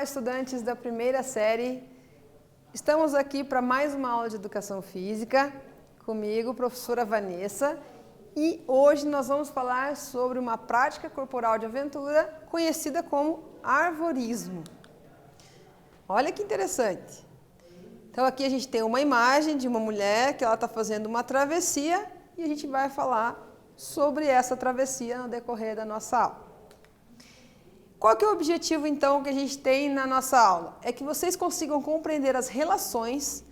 estudantes da primeira série. Estamos aqui para mais uma aula de Educação Física, comigo, professora Vanessa, e hoje nós vamos falar sobre uma prática corporal de aventura conhecida como arvorismo. Olha que interessante. Então aqui a gente tem uma imagem de uma mulher que ela está fazendo uma travessia e a gente vai falar sobre essa travessia no decorrer da nossa aula. Qual que é o objetivo, então, que a gente tem na nossa aula? É que vocês consigam compreender as relações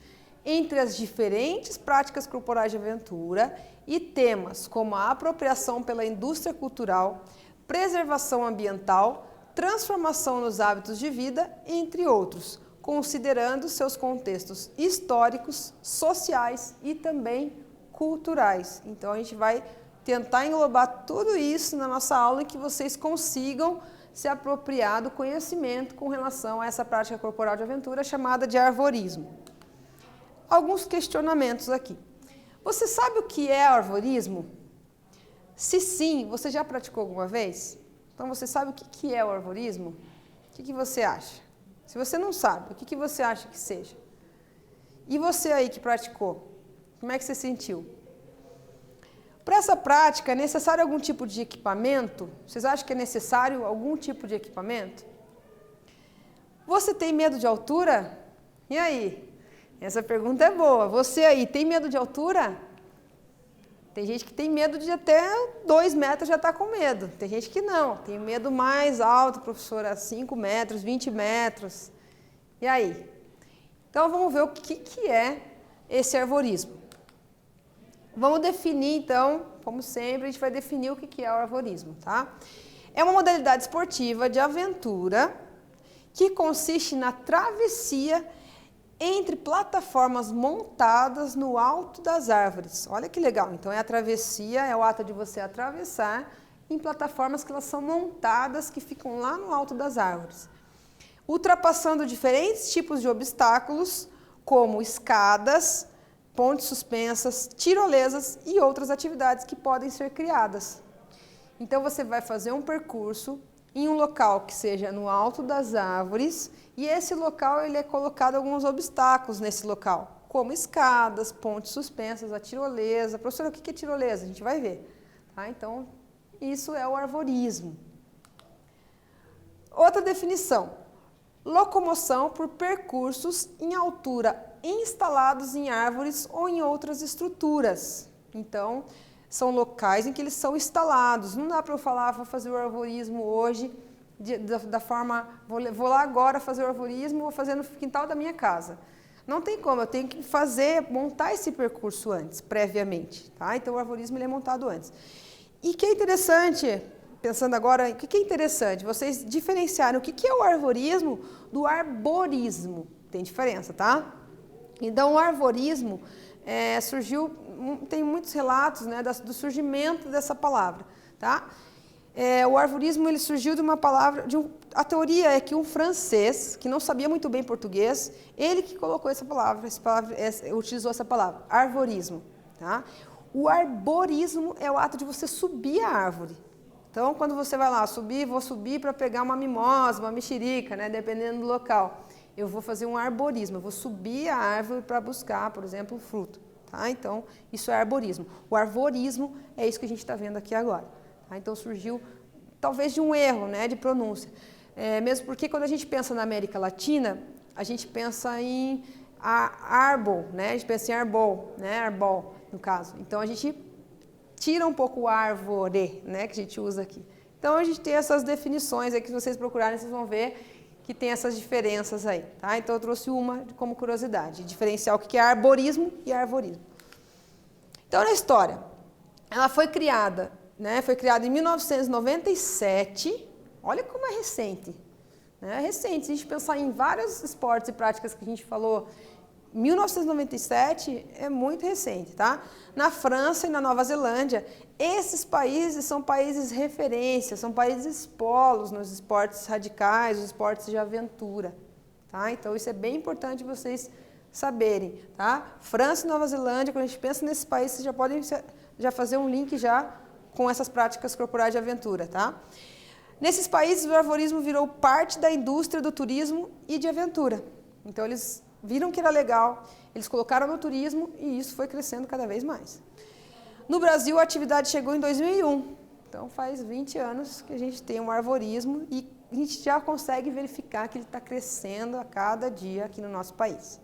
entre as diferentes práticas corporais de aventura e temas como a apropriação pela indústria cultural, preservação ambiental, transformação nos hábitos de vida, entre outros, considerando seus contextos históricos, sociais e também culturais. Então, a gente vai tentar englobar tudo isso na nossa aula e que vocês consigam se apropriar do conhecimento com relação a essa prática corporal de aventura chamada de arvorismo. Alguns questionamentos aqui. Você sabe o que é arvorismo? Se sim, você já praticou alguma vez? Então você sabe o que é o arvorismo? O que você acha? Se você não sabe, o que você acha que seja? E você aí que praticou, como é que você sentiu? Para essa prática, é necessário algum tipo de equipamento? Vocês acham que é necessário algum tipo de equipamento? Você tem medo de altura? E aí? Essa pergunta é boa. Você aí tem medo de altura? Tem gente que tem medo de até 2 metros já está com medo. Tem gente que não. Tem medo mais alto, professora, 5 metros, 20 metros. E aí? Então vamos ver o que é esse arvorismo. Vamos definir, então, como sempre, a gente vai definir o que é o arvorismo, tá? É uma modalidade esportiva de aventura que consiste na travessia entre plataformas montadas no alto das árvores. Olha que legal. Então, a travessia é o ato de você atravessar em plataformas que elas são montadas, que ficam lá no alto das árvores. Ultrapassando diferentes tipos de obstáculos, como escadas, pontes suspensas, tirolesas e outras atividades que podem ser criadas. Então você vai fazer um percurso em um local que seja no alto das árvores e esse local ele é colocado alguns obstáculos nesse local, como escadas, pontes suspensas, a tirolesa. Professora, o que é tirolesa? A gente vai ver. Tá? Então, isso é o arvorismo. Outra definição: locomoção por percursos em altura instalados em árvores ou em outras estruturas. Então, são locais em que eles são instalados. Não dá para eu falar, vou fazer o arvorismo hoje, da forma, vou lá agora fazer o arvorismo, vou fazer no quintal da minha casa. Não tem como, eu tenho que montar esse percurso antes, previamente. Tá? Então, o arvorismo ele é montado antes. E que é interessante, pensando agora, o que é interessante? Vocês diferenciarem o que é o arvorismo do arborismo. Tem diferença, tá? Então, o arvorismo surgiu, tem muitos relatos, né, do surgimento dessa palavra, tá? O arvorismo ele surgiu de uma palavra, a teoria é que um francês, que não sabia muito bem português, ele que colocou essa palavra utilizou essa palavra, arvorismo, tá? O arborismo é o ato de você subir a árvore. Então, quando você vai lá vou subir para pegar uma mimosa, uma mexerica, né, dependendo do local. Eu vou fazer um arborismo, eu vou subir a árvore para buscar, por exemplo, o fruto. Tá? Então, isso é arborismo. O arvorismo é isso que a gente está vendo aqui agora. Tá? Então, surgiu talvez de um erro, né, de pronúncia. Mesmo porque quando a gente pensa na América Latina, a gente pensa em arbol, né? A gente pensa em arbol, né? Arbol, no caso. Então, a gente tira um pouco o árvore, né, que a gente usa aqui. Então, a gente tem essas definições aí que se vocês procurarem, vocês vão ver que tem essas diferenças aí, tá? Então eu trouxe uma como curiosidade, diferenciar o que é arborismo e arvorismo. Então na história, ela foi criada, né? Foi criada em 1997, olha como é recente, né? É recente, se a gente pensar em vários esportes e práticas que a gente falou, 1997 é muito recente, tá? Na França e na Nova Zelândia, esses países são países referência, são países polos nos esportes radicais, os esportes de aventura, tá? Então isso é bem importante vocês saberem, tá? França e Nova Zelândia, quando a gente pensa nesses países, vocês já podem fazer um link já com essas práticas corporais de aventura, tá? Nesses países, o arvorismo virou parte da indústria do turismo e de aventura. Então, eles viram que era legal, eles colocaram no turismo e isso foi crescendo cada vez mais. No Brasil, a atividade chegou em 2001. Então, faz 20 anos que a gente tem um arvorismo e a gente já consegue verificar que ele está crescendo a cada dia aqui no nosso país.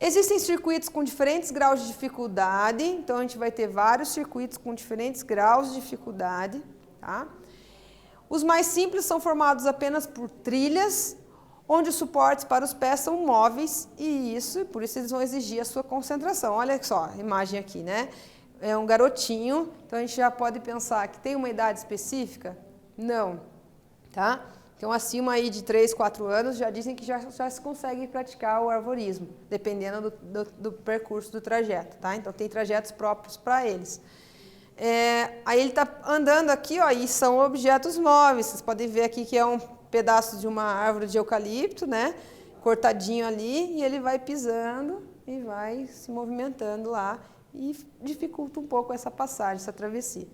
Existem circuitos com diferentes graus de dificuldade, então a gente vai ter vários circuitos com diferentes graus de dificuldade. Tá? Os mais simples são formados apenas por trilhas, onde os suportes para os pés são móveis e por isso eles vão exigir a sua concentração. Olha só a imagem aqui, né? É um garotinho, então a gente já pode pensar que tem uma idade específica? Não, tá? Então, acima aí de 3, 4 anos, já dizem que já se consegue praticar o arvorismo, dependendo do percurso do trajeto, tá? Então, tem trajetos próprios para eles. Aí ele está andando aqui, ó, e são objetos móveis. Vocês podem ver aqui que é um pedaço de uma árvore de eucalipto, né? Cortadinho ali, e ele vai pisando e vai se movimentando lá e dificulta um pouco essa passagem, essa travessia.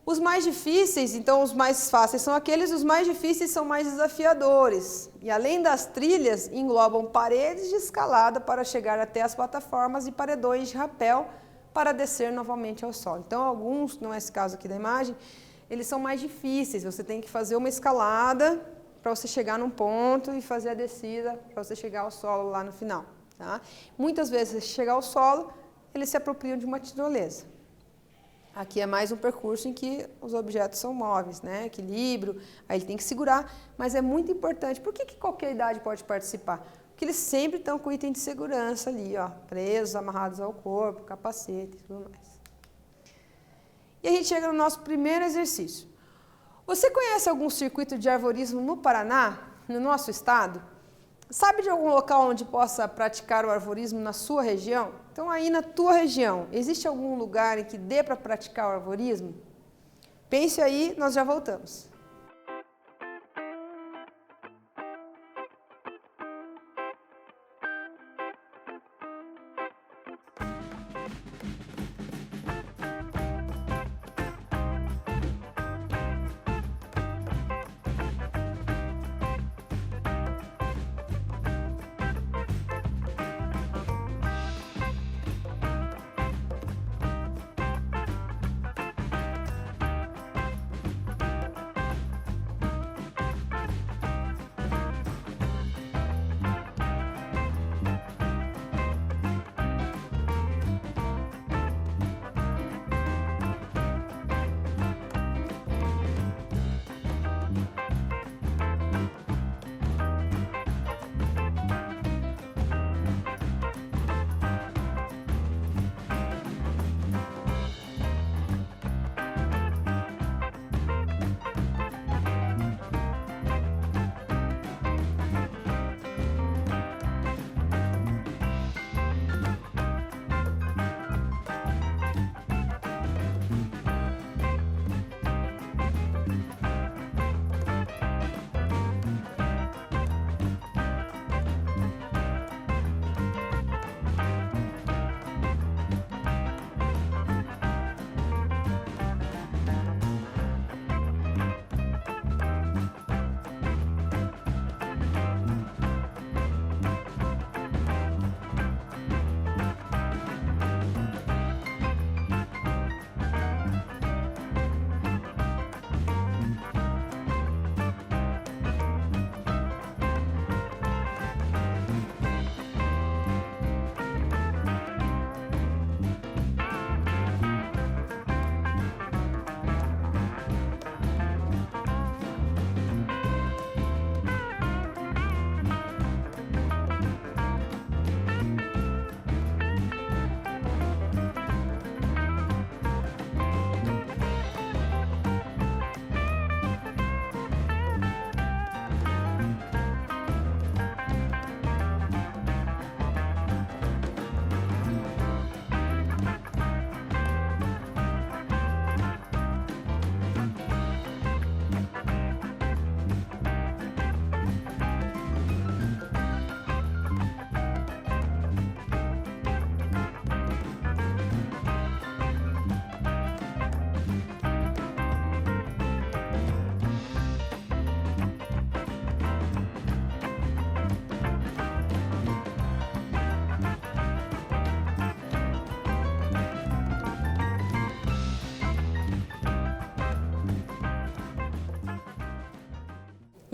Os mais difíceis, então os mais fáceis são aqueles, os mais difíceis são mais desafiadores. E além das trilhas, englobam paredes de escalada para chegar até as plataformas e paredões de rapel para descer novamente ao solo. Então alguns, não é esse caso aqui da imagem, eles são mais difíceis. Você tem que fazer uma escalada para você chegar num ponto e fazer a descida para você chegar ao solo lá no final. Tá? Muitas vezes, se chegar ao solo, eles se apropriam de uma tirolesa. Aqui é mais um percurso em que os objetos são móveis, né? Equilíbrio, aí ele tem que segurar, mas é muito importante. Por que qualquer idade pode participar? Porque eles sempre estão com item de segurança ali, ó, presos, amarrados ao corpo, capacete e tudo mais. E a gente chega no nosso primeiro exercício. Você conhece algum circuito de arvorismo no Paraná, no nosso estado? Sabe de algum local onde possa praticar o arvorismo na sua região? Então, aí na tua região, existe algum lugar em que dê para praticar o arvorismo? Pense aí, nós já voltamos.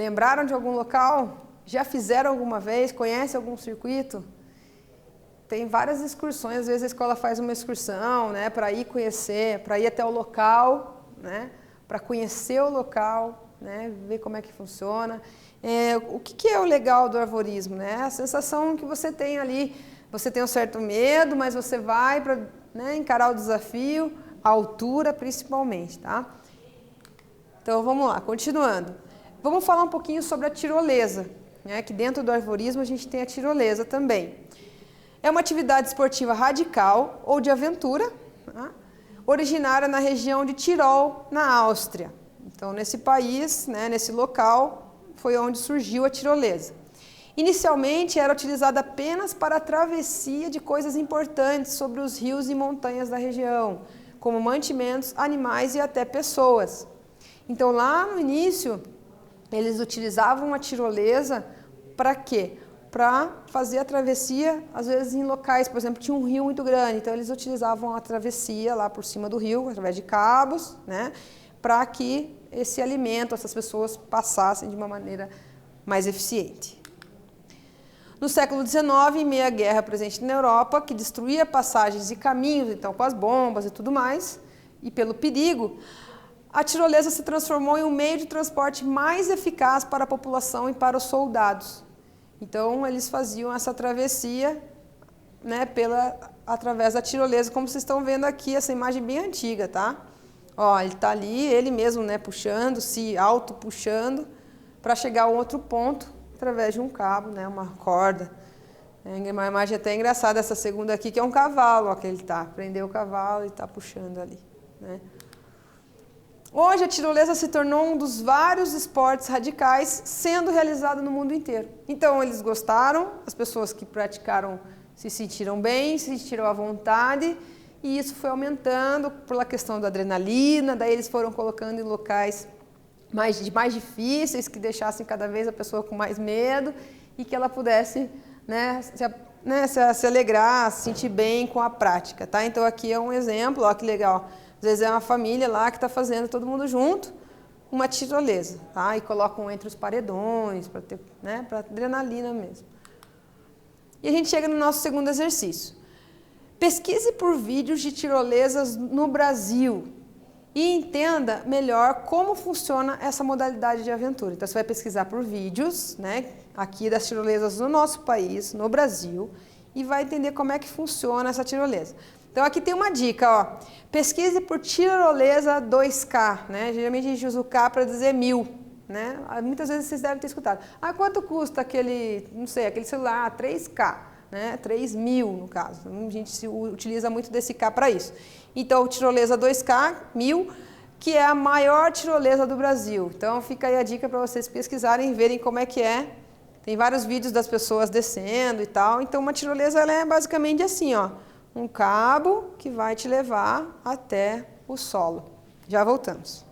Lembraram de algum local? Já fizeram alguma vez? Conhece algum circuito? Tem várias excursões, às vezes a escola faz uma excursão, né, para ir conhecer, para ir até o local, né, para conhecer o local, né, ver como é que funciona. O que é o legal do arvorismo? Né? A sensação que você tem ali, você tem um certo medo, mas você vai para, né, encarar o desafio, a altura principalmente, tá? Então vamos lá, continuando. Vamos falar um pouquinho sobre a tirolesa, né, que dentro do arvorismo a gente tem a tirolesa também. É uma atividade esportiva radical ou de aventura, tá? Originária na região de Tirol, na Áustria. Então, nesse país, né, nesse local, foi onde surgiu a tirolesa. Inicialmente, era utilizada apenas para a travessia de coisas importantes sobre os rios e montanhas da região, como mantimentos, animais e até pessoas. Então, lá no início, eles utilizavam a tirolesa para quê? Para fazer a travessia, às vezes em locais, por exemplo, tinha um rio muito grande, então eles utilizavam a travessia lá por cima do rio, através de cabos, né, para que esse alimento, essas pessoas passassem de uma maneira mais eficiente. No século XIX, em meio à guerra presente na Europa, que destruía passagens e caminhos, então com as bombas e tudo mais, e pelo perigo, a tirolesa se transformou em um meio de transporte mais eficaz para a população e para os soldados. Então, eles faziam essa travessia, né, através da tirolesa, como vocês estão vendo aqui, essa imagem bem antiga, tá? Ó, ele está ali, ele mesmo, né, puxando, se auto-puxando, para chegar a um outro ponto, através de um cabo, né, uma corda. É uma imagem até engraçada, essa segunda aqui, que é um cavalo, ó, que ele está. Prendeu o cavalo e está puxando ali, né? Hoje, a tirolesa se tornou um dos vários esportes radicais sendo realizado no mundo inteiro. Então, eles gostaram, as pessoas que praticaram se sentiram bem, se sentiram à vontade, e isso foi aumentando pela questão da adrenalina, daí eles foram colocando em locais mais difíceis, que deixassem cada vez a pessoa com mais medo, e que ela pudesse, né, se alegrar, se sentir bem com a prática, tá? Então, aqui é um exemplo, ó, que legal. Às vezes é uma família lá que está fazendo todo mundo junto, uma tirolesa, tá? E colocam entre os paredões, para ter, né, para adrenalina mesmo. E a gente chega no nosso segundo exercício. Pesquise por vídeos de tirolesas no Brasil e entenda melhor como funciona essa modalidade de aventura. Então, você vai pesquisar por vídeos, né, aqui das tirolesas no nosso país, no Brasil, e vai entender como é que funciona essa tirolesa. Então, aqui tem uma dica, ó. Pesquise por tirolesa 2K, né? Geralmente a gente usa o K para dizer 1000, né? Muitas vezes vocês devem ter escutado. Ah, quanto custa aquele, não sei, aquele celular 3K, né? 3.000 no caso. A gente utiliza muito desse K para isso. Então, tirolesa 2K, 1000, que é a maior tirolesa do Brasil. Então, fica aí a dica para vocês pesquisarem e verem como é que é. Tem vários vídeos das pessoas descendo e tal. Então, uma tirolesa, ela é basicamente assim, ó. Um cabo que vai te levar até o solo. Já voltamos.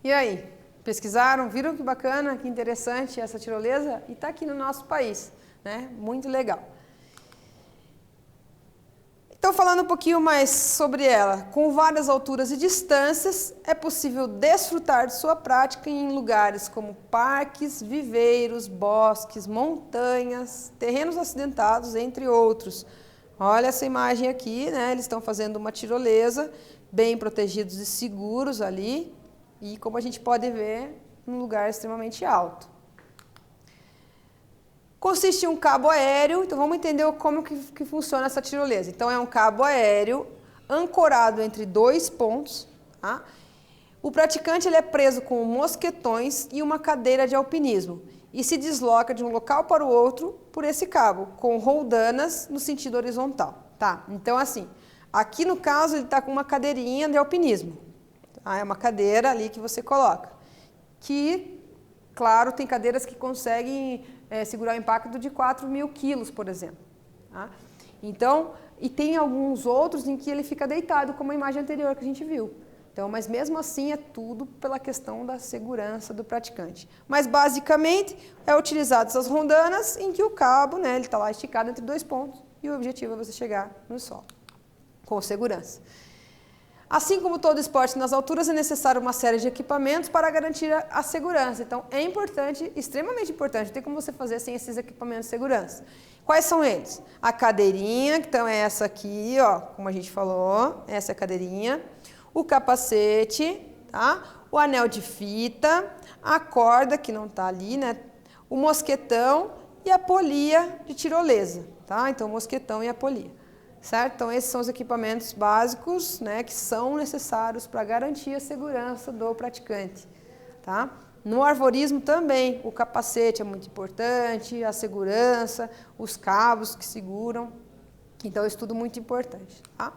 E aí, pesquisaram? Viram que bacana, que interessante essa tirolesa? E está aqui no nosso país, né? Muito legal. Então, falando um pouquinho mais sobre ela, com várias alturas e distâncias, é possível desfrutar de sua prática em lugares como parques, viveiros, bosques, montanhas, terrenos acidentados, entre outros. Olha essa imagem aqui, né? Eles estão fazendo uma tirolesa, bem protegidos e seguros ali, e como a gente pode ver, num lugar extremamente alto. Consiste em um cabo aéreo, então vamos entender como que funciona essa tirolesa. Então é um cabo aéreo ancorado entre dois pontos. Tá? O praticante ele é preso com mosquetões e uma cadeira de alpinismo e se desloca de um local para o outro por esse cabo, com roldanas no sentido horizontal. Tá? Então assim, aqui no caso ele está com uma cadeirinha de alpinismo. Tá? É uma cadeira ali que você coloca. Que, claro, tem cadeiras que conseguem segurar o impacto de 4.000 quilos, por exemplo. Tá? Então, e tem alguns outros em que ele fica deitado, como a imagem anterior que a gente viu. Então, mas mesmo assim é tudo pela questão da segurança do praticante. Mas basicamente é utilizadas as rondanas em que o cabo, né, ele está lá esticado entre dois pontos e o objetivo é você chegar no solo com segurança. Assim como todo esporte nas alturas, é necessário uma série de equipamentos para garantir a segurança. Então, é importante, extremamente importante, não tem como você fazer sem esses equipamentos de segurança. Quais são eles? A cadeirinha, que então é essa aqui, ó, como a gente falou, essa é a cadeirinha. O capacete, tá? O anel de fita, a corda, que não está ali, né? O mosquetão e a polia de tirolesa, tá? Então, o mosquetão e a polia. Certo? Então, esses são os equipamentos básicos, né, que são necessários para garantir a segurança do praticante. Tá? No arvorismo também, o capacete é muito importante, a segurança, os cabos que seguram. Então, isso tudo muito importante. Tá?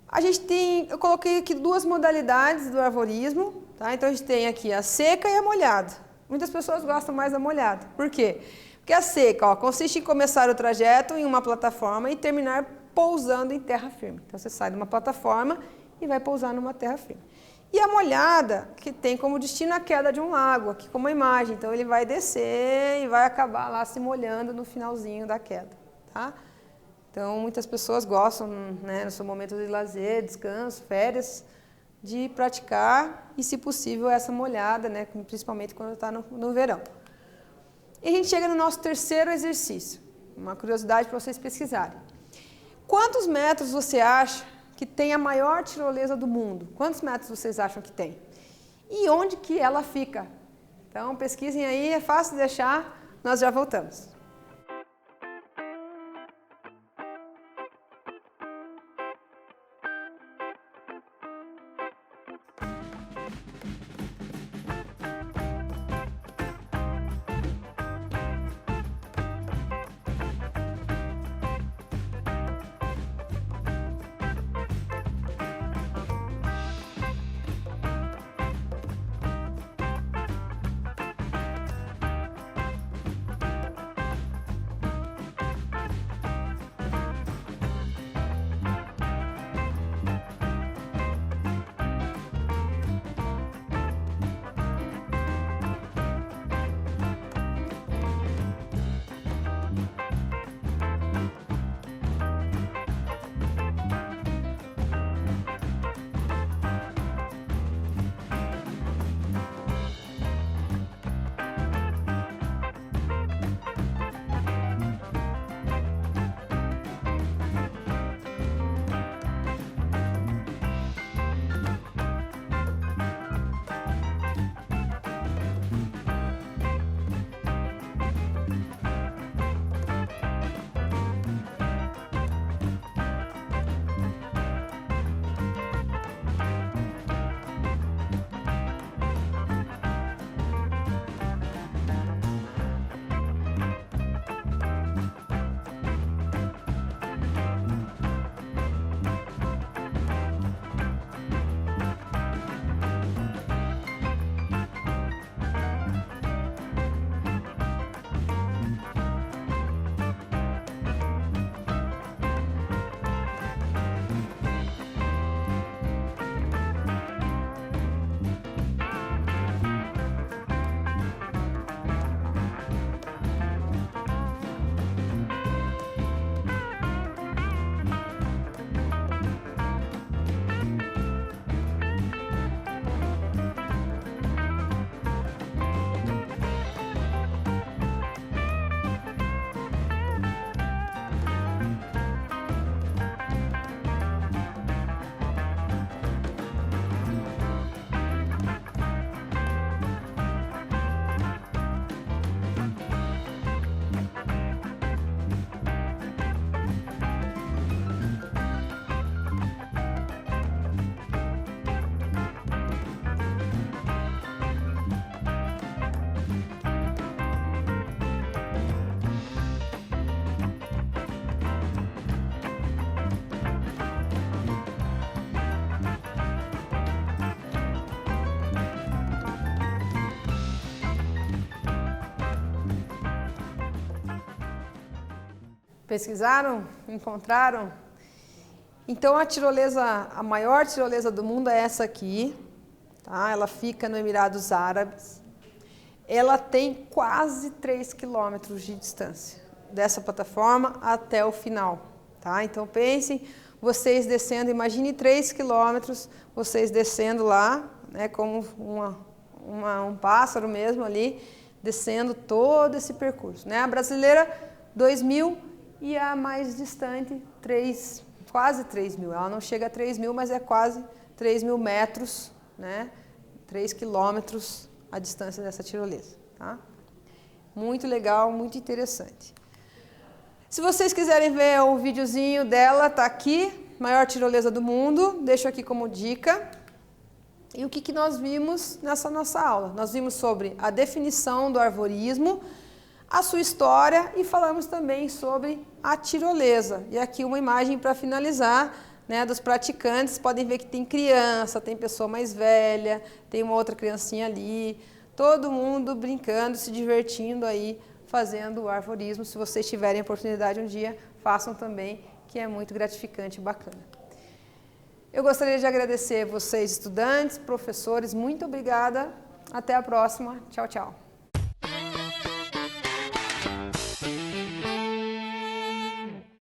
A gente tem, eu coloquei aqui duas modalidades do arvorismo. Tá? Então, a gente tem aqui a seca e a molhada. Muitas pessoas gostam mais da molhada. Por quê? Porque a seca, ó, consiste em começar o trajeto em uma plataforma e terminar pousando em terra firme. Então, você sai de uma plataforma e vai pousar numa terra firme. E a molhada, que tem como destino a queda de um lago, aqui como a imagem. Então, ele vai descer e vai acabar lá se molhando no finalzinho da queda. Tá? Então, muitas pessoas gostam, né, no seu momento de lazer, descanso, férias, de praticar e, se possível, essa molhada, né, principalmente quando está no verão. E a gente chega no nosso terceiro exercício, uma curiosidade para vocês pesquisarem. Quantos metros você acha que tem a maior tirolesa do mundo? Quantos metros vocês acham que tem? E onde que ela fica? Então, pesquisem aí, é fácil de achar, nós já voltamos. Pesquisaram? Encontraram? Então a maior tirolesa do mundo é essa aqui, tá? Ela fica no Emirados Árabes. Ela tem quase 3 quilômetros de distância dessa plataforma até o final, tá? Então pensem, vocês descendo, imagine 3 quilômetros, vocês descendo lá, né, como um pássaro mesmo ali, descendo todo esse percurso, né? A brasileira, 2.000 e a mais distante, quase 3.000. Ela não chega a 3.000, mas é quase 3.000 metros, né? 3 quilômetros a distância dessa tirolesa, tá? Muito legal, muito interessante. Se vocês quiserem ver o videozinho dela, tá aqui, maior tirolesa do mundo, deixo aqui como dica. E o que nós vimos nessa nossa aula? Nós vimos sobre a definição do arvorismo, a sua história e falamos também sobre a tirolesa. E aqui uma imagem para finalizar, né, dos praticantes. Podem ver que tem criança, tem pessoa mais velha, tem uma outra criancinha ali, todo mundo brincando, se divertindo aí, fazendo o arvorismo. Se vocês tiverem a oportunidade um dia, façam também, que é muito gratificante e bacana. Eu gostaria de agradecer vocês, estudantes, professores, muito obrigada. Até a próxima. Tchau, tchau.